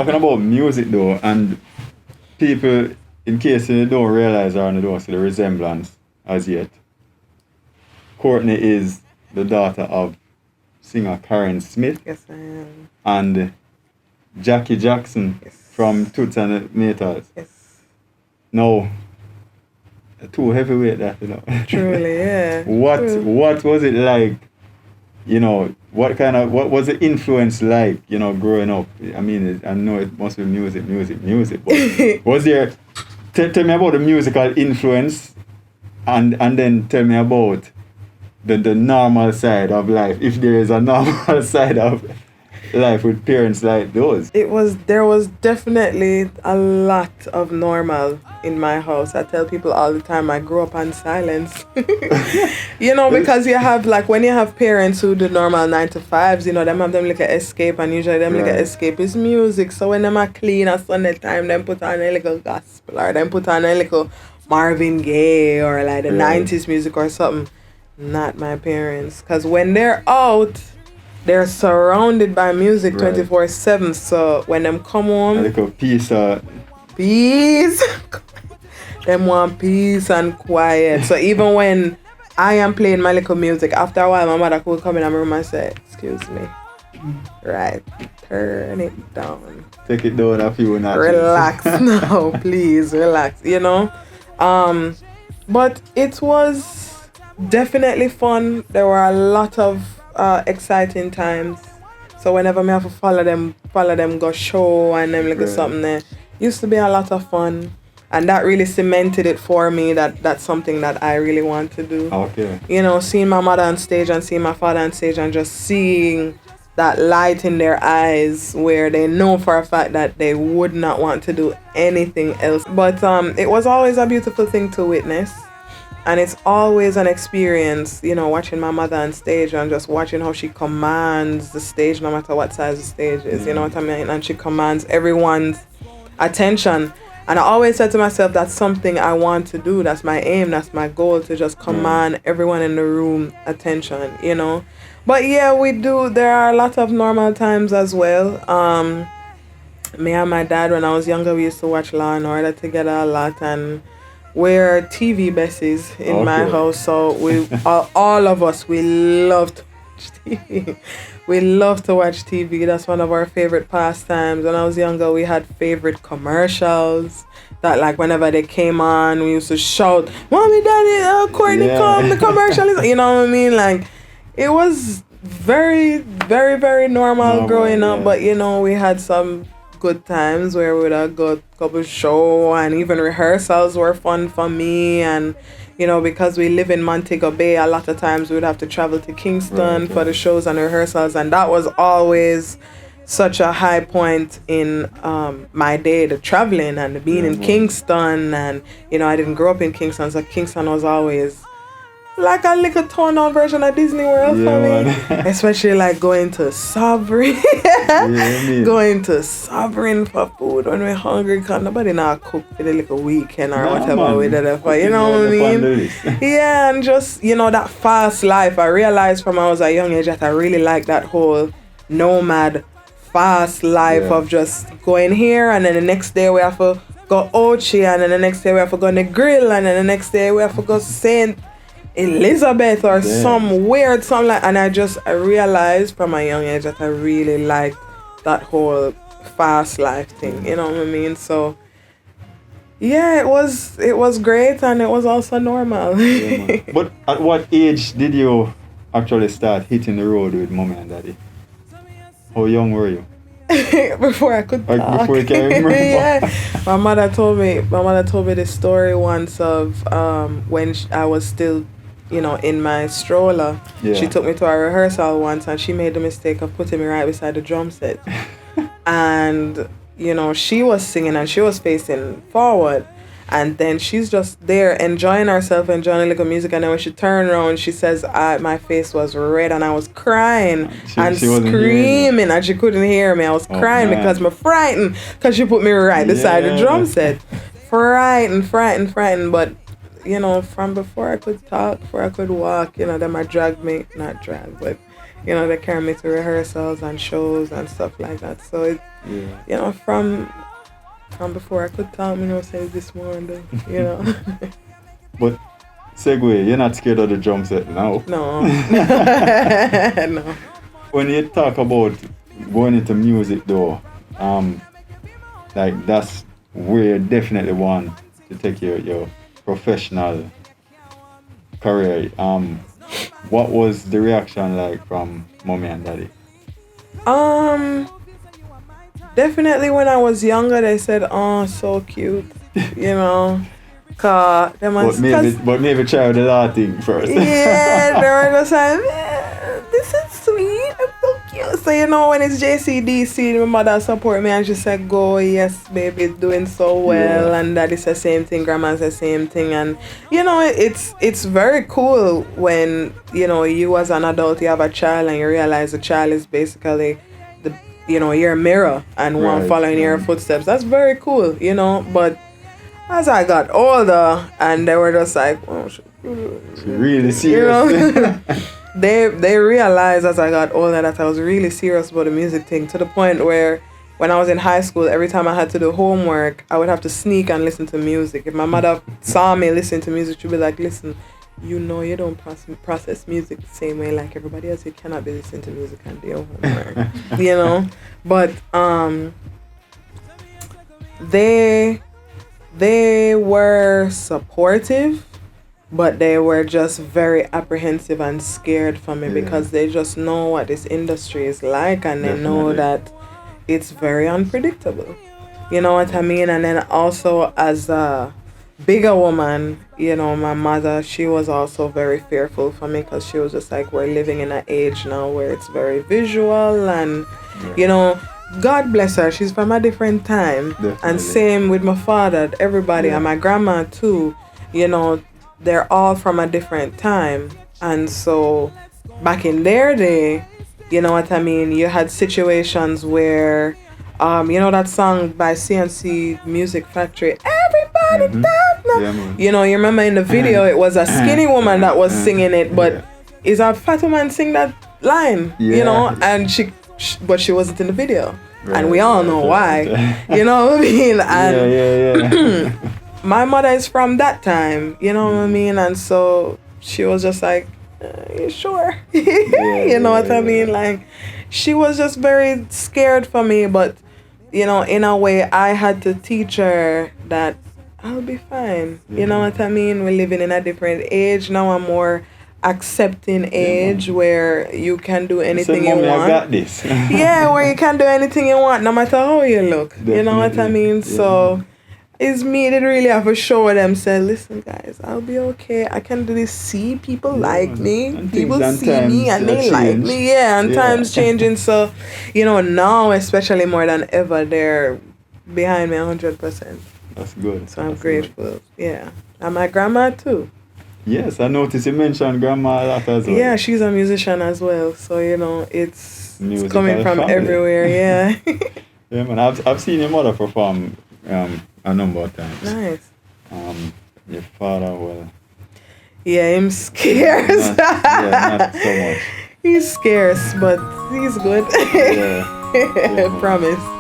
Talking about music though, and people, in case they don't realize or they don't see the resemblance as yet, Courtni is the daughter of singer Karen Smith. Yes, I am. And Jackie Jackson from Toots and Maytals. Yes. No, too heavyweight that, you know. Truly, yeah. What was it like? You know, what was the influence like? You know, growing up. I mean, I know it must be music. But was there? Tell me about the musical influence, and then tell me about the normal side of life, if there is a normal side of life with parents like those. There was definitely a lot of normal in my house. I tell people all the time I grew up on silence. You know, because you have, like, when you have parents who do normal 9 to 5s, you know, them have them like a escape, and usually them like a escape is music. So when them are clean at Sunday time, them put on a little gospel, or them put on a little Marvin Gaye, or like the 90s music or something. Not my parents, because when they're out, they're surrounded by music 24/7. So when them come home, a little peace. Peace. Them want peace and quiet. So even when I am playing my little music, after a while my mother could come in my room and say, "Excuse me, right, turn it down. Take it down a few notches. Relax now, please, relax." You know, but it was definitely fun. There were a lot of exciting times. So whenever me have to follow them go show and them like something there, used to be a lot of fun. And that really cemented it for me that that's something that I really want to do. Okay. You know, seeing my mother on stage and seeing my father on stage and just seeing that light in their eyes where they know for a fact that they would not want to do anything else. But it was always a beautiful thing to witness. And it's always an experience, you know, watching my mother on stage and just watching how she commands the stage, no matter what size the stage is, you know what I mean? And she commands everyone's attention. And I always said to myself, that's something I want to do. That's my aim. That's my goal, to just command everyone in the room attention, you know? But yeah, we do. There are a lot of normal times as well. Me and my dad, when I was younger, we used to watch Law and Order together a lot, and we're TV besties in my house, so we all of us, we love to watch TV. We love to watch TV. That's one of our favorite pastimes. When I was younger, we had favorite commercials that, like, whenever they came on, we used to shout, "Mommy, Daddy, Courtni, come, the commercial is," you know what I mean? Like, it was very, very, very normal growing up, but, you know, we had some good times where we would have got a couple show, and even rehearsals were fun for me. And you know, because we live in Montego Bay, a lot of times we would have to travel to Kingston for the shows and rehearsals, and that was always such a high point in my day, the traveling and the being in Kingston. And you know, I didn't grow up in Kingston, so Kingston was always like a little toned-down version of Disney World for me. Especially like going to Sovereign. Going to Sovereign for food when we're hungry, because nobody now cook for the little weekend or whatever we did it for, you know what I mean? Yeah, and just, you know, that fast life. I realized from I was a young age that I really like that whole nomad, fast life of just going here, and then the next day we have to go Ochi, and then the next day we have to go on the grill, and then the next day we have to go St. Elizabeth or some weird something like. And I realized from a young age that I really liked that whole fast life thing, you know what I mean? So yeah, it was great, and it was also normal. But at what age did you actually start hitting the road with mommy and daddy? How young were you? Before I could talk. Before you can remember. Yeah. My mother told me this story once of when I was still, you know, in my stroller. She took me to a rehearsal once, and she made the mistake of putting me right beside the drum set. And, you know, she was singing and she was facing forward. And then she's just there enjoying herself, enjoying a little music. And then when she turned around, she says, my face was red and I was crying and screaming, and she couldn't hear me. I was crying because I'm frightened, because she put me right beside the drum set. Frightened. But, you know, from before I could talk, before I could walk, you know, then my but you know, they carry me to rehearsals and shows and stuff like that. So it, Yeah. you know, from before I could talk, you know, say this morning, you know. But segue, you're not scared of the drum set now. No. No. When you talk about going into music though, like that's where you definitely want to take your professional career. What was the reaction like from mommy and daddy? Definitely when I was younger, they said, "Oh, so cute," you know. But maybe try the other thing first. Yeah, they were just like, this is sweet, I'm so cute. So, you know, when it's JCDC, my mother support me and she said, go, yes, baby, it's doing so well. Yeah. And daddy's the same thing, grandma's the same thing. And, you know, it's very cool when, you know, you as an adult, you have a child and you realize the child is basically, your mirror and one following your footsteps. That's very cool, you know, but as I got older, and they were just like, oh, she really serious. You know? they realized as I got older that I was really serious about the music thing, to the point where when I was in high school, every time I had to do homework, I would have to sneak and listen to music. If my mother saw me listening to music, she'd be like, listen, you know you don't process music the same way like everybody else. You cannot be listening to music and do your homework. You know? But they were supportive, but they were just very apprehensive and scared for me because they just know what this industry is like, and they know that it's very unpredictable. You know what I mean? And then also as a bigger woman, you know, my mother, she was also very fearful for me because she was just like, we're living in an age now where it's very visual and, you know, God bless her, she's from a different time. Definitely. And same with my father, everybody, and my grandma too, you know, they're all from a different time. And so back in their day, you know what I mean, you had situations where, you know that song by CNC Music Factory, everybody you know, you remember in the video it was a skinny woman that was singing it, but is a fat woman sing that line, you know, and but she wasn't in the video, and we all know why. You know what I mean? And my mother is from that time, you know what I mean? And so she was just like, you sure? You know what I mean? Like, she was just very scared for me, but, you know, in a way, I had to teach her that I'll be fine. You know what I mean? We're living in a different age. Now I'm more accepting age where you can do anything you want. I got this. Yeah, where you can do anything you want, no matter how you look. Definitely. You know what I mean? So it's me that really have to show them, say, listen guys, I'll be okay. I can do this. See, people like me. And people see me and they like me. Yeah, and time's changing. So, you know, now especially more than ever, they're behind me 100%. That's good. So I'm grateful. Good. Yeah. And my grandma too. Yes, I noticed you mentioned grandma a lot as well. Yeah, she's a musician as well. So, you know, it's coming from family. Everywhere. Yeah. Yeah, man. I've seen your mother perform a number of times. Nice. Your father, well. Yeah, him scarce. Not so much. He's scarce, but he's good. Yeah. Promise.